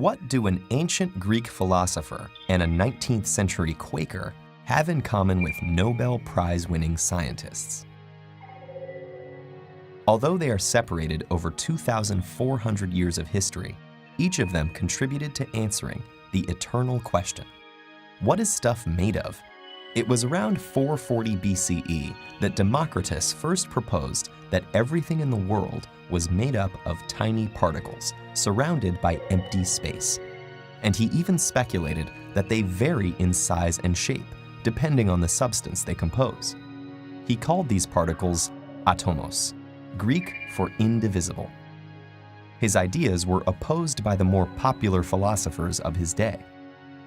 What do an ancient Greek philosopher and a 19th century Quaker have in common with Nobel Prize-winning scientists? Although they are separated over 2,400 years of history, each of them contributed to answering the eternal question: what is stuff made of? It was around 440 BCE that Democritus first proposed that everything in the world was made up of tiny particles surrounded by empty space. And he even speculated that they vary in size and shape depending on the substance they compose. He called these particles atomos, Greek for indivisible. His ideas were opposed by the more popular philosophers of his day.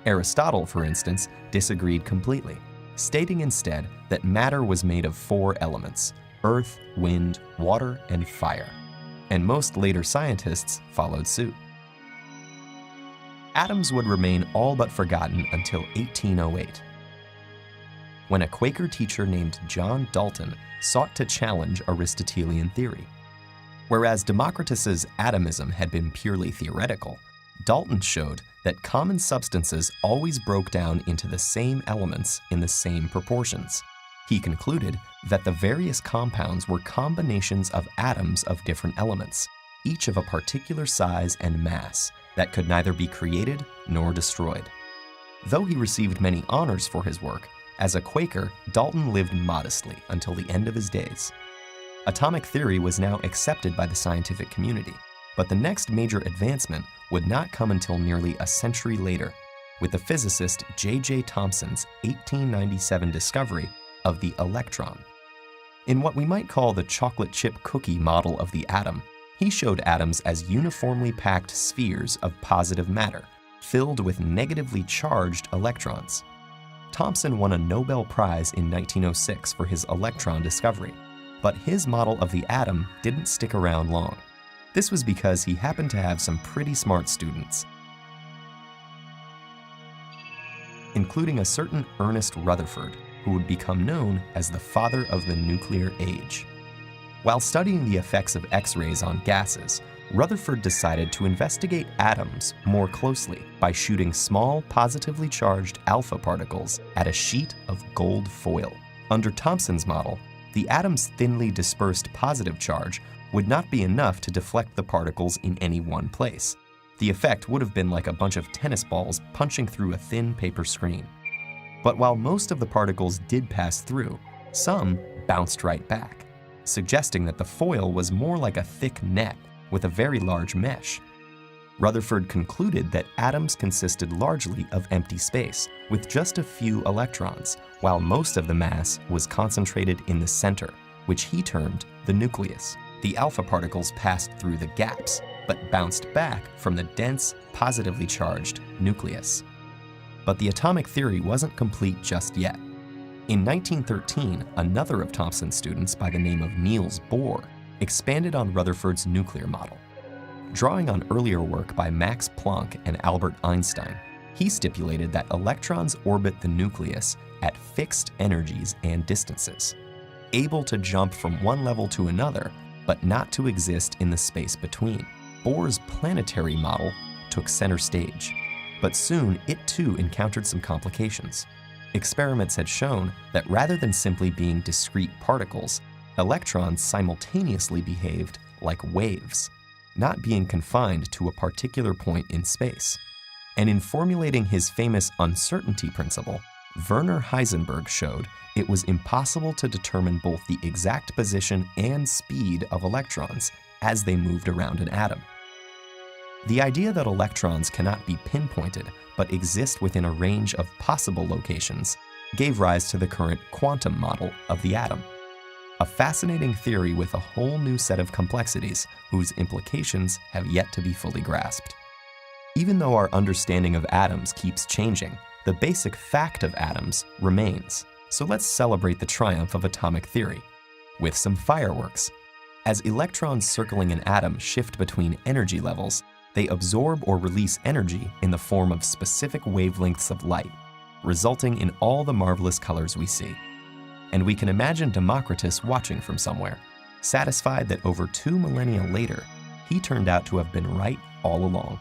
Aristotle, for instance, disagreed completely, stating instead that matter was made of 4 elements: earth, wind, water, and fire. And most later scientists followed suit. Atoms would remain all but forgotten until 1808, when a Quaker teacher named John Dalton sought to challenge Aristotelian theory. Whereas Democritus's atomism had been purely theoretical, Dalton showed that common substances always broke down into the same elements in the same proportions. He concluded that the various compounds were combinations of atoms of different elements, each of a particular size and mass, that could neither be created nor destroyed. Though he received many honors for his work, as a Quaker, Dalton lived modestly until the end of his days. Atomic theory was now accepted by the scientific community, but the next major advancement would not come until nearly a century later, with the physicist J.J. Thomson's 1897 discovery of the electron. In what we might call the chocolate chip cookie model of the atom, he showed atoms as uniformly packed spheres of positive matter, filled with negatively charged electrons. Thomson won a Nobel Prize in 1906 for his electron discovery, but his model of the atom didn't stick around long. This was because he happened to have some pretty smart students, including a certain Ernest Rutherford, who would become known as the father of the nuclear age. While studying the effects of X-rays on gases, Rutherford decided to investigate atoms more closely by shooting small, positively charged alpha particles at a sheet of gold foil. Under Thomson's model, the atom's thinly dispersed positive charge would not be enough to deflect the particles in any one place. The effect would have been like a bunch of tennis balls punching through a thin paper screen. But while most of the particles did pass through, some bounced right back, suggesting that the foil was more like a thick net with a very large mesh. Rutherford concluded that atoms consisted largely of empty space, with just a few electrons, while most of the mass was concentrated in the center, which he termed the nucleus. The alpha particles passed through the gaps, but bounced back from the dense, positively charged nucleus. But the atomic theory wasn't complete just yet. In 1913, another of Thomson's students by the name of Niels Bohr expanded on Rutherford's nuclear model. Drawing on earlier work by Max Planck and Albert Einstein, he stipulated that electrons orbit the nucleus at fixed energies and distances, able to jump from one level to another, but not to exist in the space between. Bohr's planetary model took center stage, but soon it too encountered some complications. Experiments had shown that rather than simply being discrete particles, electrons simultaneously behaved like waves, not being confined to a particular point in space. And in formulating his famous uncertainty principle, Werner Heisenberg showed it was impossible to determine both the exact position and speed of electrons as they moved around an atom. The idea that electrons cannot be pinpointed but exist within a range of possible locations gave rise to the current quantum model of the atom, a fascinating theory with a whole new set of complexities whose implications have yet to be fully grasped. Even though our understanding of atoms keeps changing, the basic fact of atoms remains. So let's celebrate the triumph of atomic theory with some fireworks. As electrons circling an atom shift between energy levels, they absorb or release energy in the form of specific wavelengths of light, resulting in all the marvelous colors we see. And we can imagine Democritus watching from somewhere, satisfied that over 2 millennia later, he turned out to have been right all along.